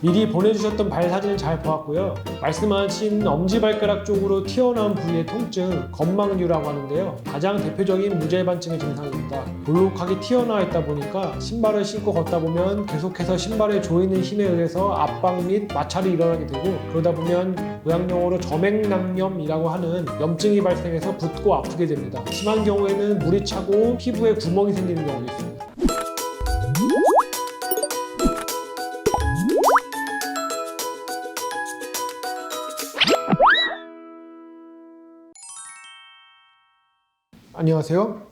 미리 보내주셨던 발 사진을 잘 보았고요. 말씀하신 엄지발가락 쪽으로 튀어나온 부위의 통증, 건망류라고 하는데요. 가장 대표적인 무제반증의 증상입니다. 볼록하게 튀어나와 있다 보니까 신발을 신고 걷다 보면 계속해서 신발에 조이는 힘에 의해서 압박 및 마찰이 일어나게 되고, 그러다 보면 의학용어로 점액낭염이라고 하는 염증이 발생해서 붓고 아프게 됩니다. 심한 경우에는 물이 차고 피부에 구멍이 생기는 경우도 있습니다. 안녕하세요.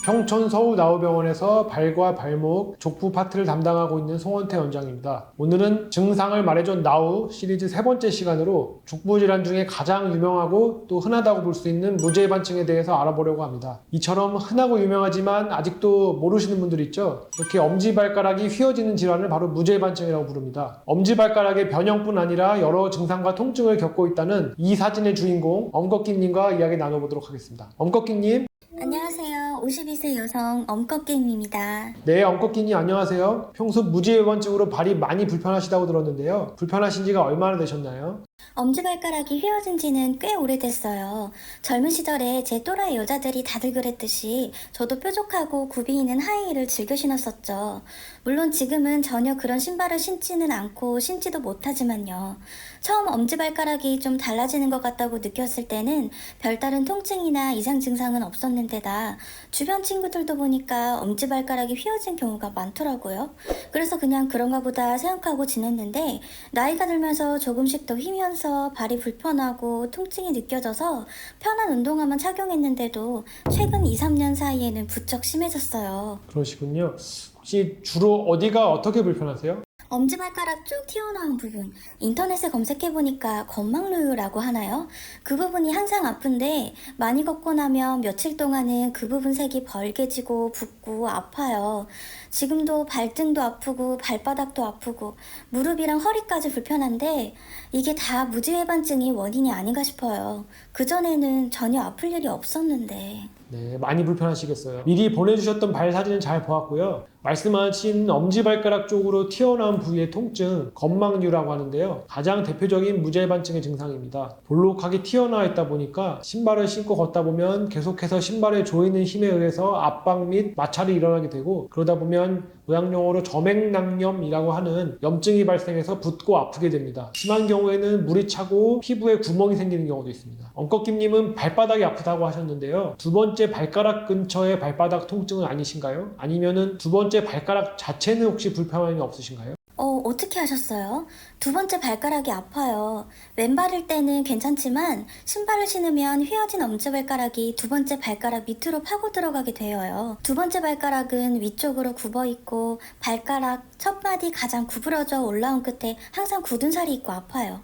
평촌 서울나우병원에서 발과 발목, 족부 파트를 담당하고 있는 송원태 원장입니다. 오늘은 증상을 말해줘 나우 시리즈 세 번째 시간으로 족부 질환 중에 가장 유명하고 또 흔하다고 볼 수 있는 무제반증에 대해서 알아보려고 합니다. 이처럼 흔하고 유명하지만 아직도 모르시는 분들 있죠? 이렇게 엄지발가락이 휘어지는 질환을 바로 무제반증이라고 부릅니다. 엄지발가락의 변형뿐 아니라 여러 증상과 통증을 겪고 있다는 이 사진의 주인공 엄꺾기님과 이야기 나눠보도록 하겠습니다. 엄꺾기님. 안녕하세요. 52세 여성 엄꺾기입니다. 네, 엄꺾기님 안녕하세요. 평소 무제반증으로 발이 많이 불편하시다고 들었는데요. 불편하신 지가 얼마나 되셨나요? 엄지발가락이 휘어진 지는 꽤 오래됐어요. 젊은 시절에 제 또라이 여자들이 다들 그랬듯이 저도 뾰족하고 굽이 있는 하이힐을 즐겨 신었었죠. 물론 지금은 전혀 그런 신발을 신지는 않고 신지도 못하지만요. 처음 엄지발가락이 좀 달라지는 것 같다고 느꼈을 때는 별다른 통증이나 이상 증상은 없었는데다 주변 친구들도 보니까 엄지발가락이 휘어진 경우가 많더라고요. 그래서 그냥 그런가 보다 생각하고 지냈는데 나이가 들면서 조금씩 더 휘면서 발이 불편하고 통증이 느껴져서 편한 운동화만 착용했는데도 최근 2, 3년 사이에는 부쩍 심해졌어요. 그러시군요. 혹시 주로 어디가 어떻게 불편하세요? 엄지발가락 쭉 튀어나온 부분, 인터넷에 검색해보니까 건망루라고 하나요? 그 부분이 항상 아픈데 많이 걷고 나면 며칠 동안은 그 부분 색이 벌개지고 붓고 아파요. 지금도 발등도 아프고 발바닥도 아프고 무릎이랑 허리까지 불편한데 이게 다 무지외반증이 원인이 아닌가 싶어요. 그전에는 전혀 아플 일이 없었는데. 네, 많이 불편하시겠어요. 미리 보내주셨던 발 사진을 잘 보았고요. 말씀하신 엄지발가락 쪽으로 튀어나온 부위의 통증, 건망류라고 하는데요. 가장 대표적인 무제반증의 증상입니다. 볼록하게 튀어나와 있다 보니까 신발을 신고 걷다 보면 계속해서 신발에 조이는 힘에 의해서 압박 및 마찰이 일어나게 되고, 그러다 보면 의학용어로 점액낭염이라고 하는 염증이 발생해서 붓고 아프게 됩니다. 심한 경우에는 물이 차고 피부에 구멍이 생기는 경우도 있습니다. 엄꺾기님은 발바닥이 아프다고 하셨는데요. 두 번째 발가락 근처의 발바닥 통증은 아니신가요? 아니면은 두 번째 발가락 자체는 혹시 불편함이 없으신가요? 어떻게 하셨어요? 두 번째 발가락이 아파요. 왼발일 때는 괜찮지만 신발을 신으면 휘어진 엄지발가락이 두 번째 발가락 밑으로 파고 들어가게 되어요. 두 번째 발가락은 위쪽으로 굽어 있고 발가락 첫 마디 가장 구부러져 올라온 끝에 항상 굳은 살이 있고 아파요.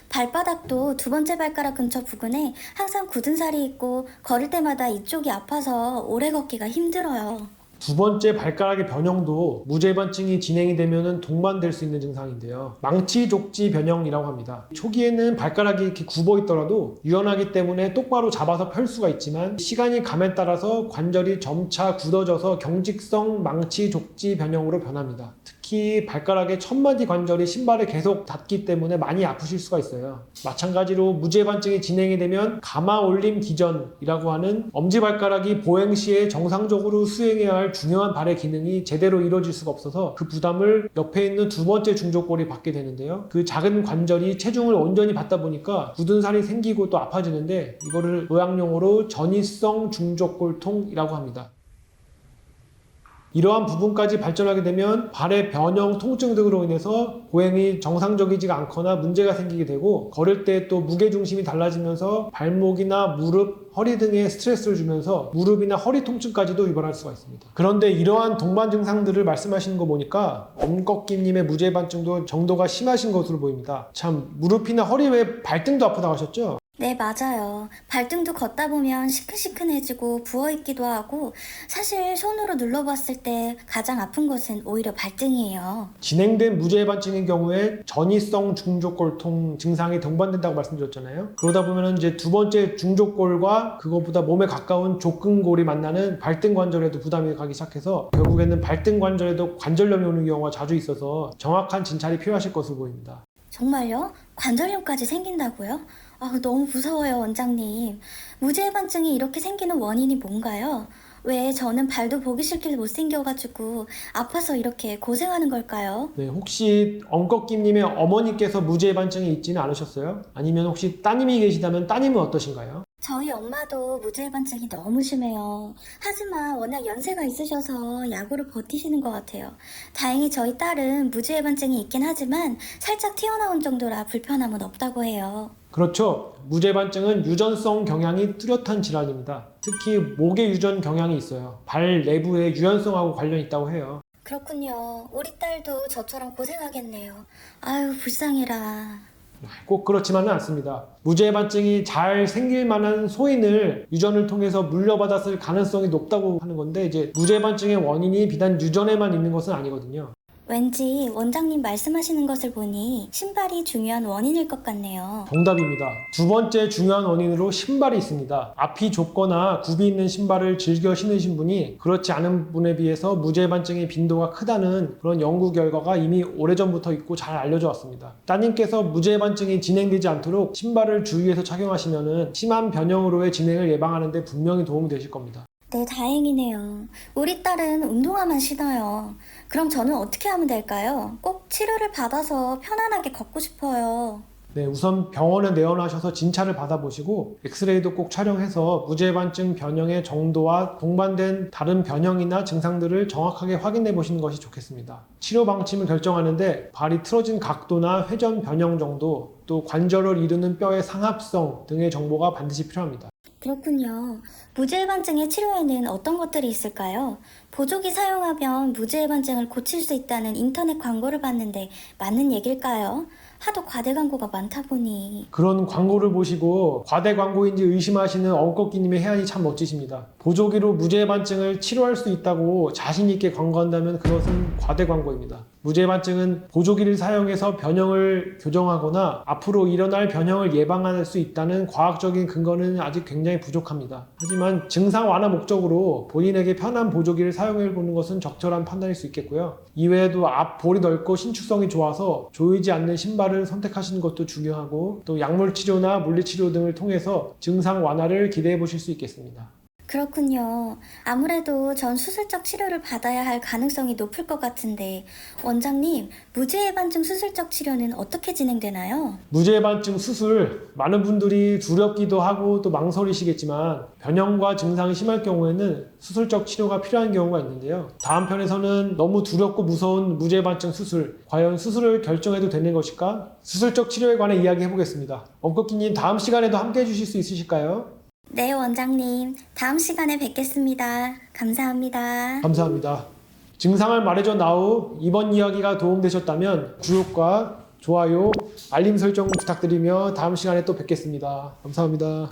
발바닥도 두 번째 발가락 근처 부근에 항상 굳은 살이 있고 걸을 때마다 이쪽이 아파서 오래 걷기가 힘들어요. 두 번째 발가락의 변형도 무제반증이 진행이 되면 동반될 수 있는 증상인데요. 망치족지 변형이라고 합니다. 초기에는 발가락이 이렇게 굽어 있더라도 유연하기 때문에 똑바로 잡아서 펼 수가 있지만 시간이 감에 따라서 관절이 점차 굳어져서 경직성 망치족지 변형으로 변합니다. 특히 발가락의 첫마디 관절이 신발에 계속 닿기 때문에 많이 아프실 수가 있어요. 마찬가지로 무제반증이 진행이 되면 가마올림 기전이라고 하는 엄지발가락이 보행 시에 정상적으로 수행해야 할 중요한 발의 기능이 제대로 이루어질 수가 없어서 그 부담을 옆에 있는 두 번째 중족골이 받게 되는데요. 그 작은 관절이 체중을 온전히 받다 보니까 굳은 살이 생기고 또 아파지는데 이거를 의학용어로 전이성 중족골통이라고 합니다. 이러한 부분까지 발전하게 되면 발의 변형, 통증 등으로 인해서 보행이 정상적이지가 않거나 문제가 생기게 되고, 걸을 때 또 무게중심이 달라지면서 발목이나 무릎, 허리 등에 스트레스를 주면서 무릎이나 허리 통증까지도 유발할 수가 있습니다. 그런데 이러한 동반 증상들을 말씀하시는 거 보니까 엄꺾기님의 무제반증도 정도가 심하신 것으로 보입니다. 참, 무릎이나 허리 외에 발등도 아프다고 하셨죠? 네, 맞아요. 발등도 걷다 보면 시큰시큰해지고 부어있기도 하고, 사실 손으로 눌러봤을 때 가장 아픈 것은 오히려 발등이에요. 진행된 무죄반증의 경우에 전이성 중족골통 증상이 동반된다고 말씀드렸잖아요. 그러다 보면 이제 두 번째 중족골과 그것보다 몸에 가까운 족근골이 만나는 발등 관절에도 부담이 가기 시작해서 결국에는 발등 관절에도 관절염이 오는 경우가 자주 있어서 정확한 진찰이 필요하실 것으로 보입니다. 정말요? 관절염까지 생긴다고요? 아, 너무 무서워요, 원장님. 무죄반증이 이렇게 생기는 원인이 뭔가요? 왜 저는 발도 보기 싫게 못생겨가지고 아파서 이렇게 고생하는 걸까요? 네, 혹시 엉꺾기님의 어머니께서 무죄반증이 있지는 않으셨어요? 아니면 혹시 따님이 계시다면 따님은 어떠신가요? 저희 엄마도 무죄반증이 너무 심해요. 하지만 워낙 연세가 있으셔서 약으로 버티시는 것 같아요. 다행히 저희 딸은 무죄반증이 있긴 하지만 살짝 튀어나온 정도라 불편함은 없다고 해요. 그렇죠. 무죄반증은 유전성 경향이 뚜렷한 질환입니다. 특히 목에 유전 경향이 있어요. 발 내부에 유연성하고 관련이 있다고 해요. 그렇군요. 우리 딸도 저처럼 고생하겠네요. 아유, 불쌍해라. 꼭 그렇지만은 않습니다. 무죄반증이 잘 생길 만한 소인을 유전을 통해서 물려받았을 가능성이 높다고 하는 건데 이제 무죄반증의 원인이 비단 유전에만 있는 것은 아니거든요. 왠지 원장님 말씀하시는 것을 보니 신발이 중요한 원인일 것 같네요. 정답입니다. 두 번째 중요한 원인으로 신발이 있습니다. 앞이 좁거나 굽이 있는 신발을 즐겨 신으신 분이 그렇지 않은 분에 비해서 무죄반증의 빈도가 크다는 그런 연구 결과가 이미 오래전부터 있고 잘 알려져 왔습니다. 따님께서 무죄반증이 진행되지 않도록 신발을 주의해서 착용하시면 심한 변형으로의 진행을 예방하는 데 분명히 도움이 되실 겁니다. 네, 다행이네요. 우리 딸은 운동화만 신어요. 그럼 저는 어떻게 하면 될까요? 꼭 치료를 받아서 편안하게 걷고 싶어요. 네, 우선 병원에 내원하셔서 진찰을 받아보시고 엑스레이도 꼭 촬영해서 무죄반증 변형의 정도와 동반된 다른 변형이나 증상들을 정확하게 확인해 보시는 것이 좋겠습니다. 치료 방침을 결정하는데 발이 틀어진 각도나 회전 변형 정도, 또 관절을 이루는 뼈의 상합성 등의 정보가 반드시 필요합니다. 그렇군요. 무죄반증의 치료에는 어떤 것들이 있을까요? 보조기 사용하면 무죄반증을 고칠 수 있다는 인터넷 광고를 봤는데 맞는 얘길까요? 하도 과대 광고가 많다 보니. 그런 광고를 보시고 과대 광고인지 의심하시는 엉꺾기님의 해안이 참 멋지십니다. 보조기로 무죄반증을 치료할 수 있다고 자신 있게 광고한다면 그것은 과대 광고입니다. 무죄반증은 보조기를 사용해서 변형을 교정하거나 앞으로 일어날 변형을 예방할 수 있다는 과학적인 근거는 아직 굉장히 부족합니다. 하지만 증상 완화 목적으로 본인에게 편한 보조기를 사용해 보는 것은 적절한 판단일 수 있겠고요. 이외에도 앞 볼이 넓고 신축성이 좋아서 조이지 않는 신발을 선택하시는 것도 중요하고 또 약물 치료나 물리치료 등을 통해서 증상 완화를 기대해 보실 수 있겠습니다. 그렇군요. 아무래도 전 수술적 치료를 받아야 할 가능성이 높을 것 같은데, 원장님, 무죄반증 수술적 치료는 어떻게 진행되나요? 무죄반증 수술, 많은 분들이 두렵기도 하고 또 망설이시겠지만 변형과 증상이 심할 경우에는 수술적 치료가 필요한 경우가 있는데요. 다음 편에서는 너무 두렵고 무서운 무죄반증 수술, 과연 수술을 결정해도 되는 것일까? 수술적 치료에 관해 이야기해 보겠습니다. 엉꺾기님 다음 시간에도 함께 해주실 수 있으실까요? 네, 원장님. 다음 시간에 뵙겠습니다. 감사합니다. 감사합니다. 증상을 말해줘 나우 이번 이야기가 도움되셨다면 구독과 좋아요, 알림 설정 부탁드리며 다음 시간에 또 뵙겠습니다. 감사합니다.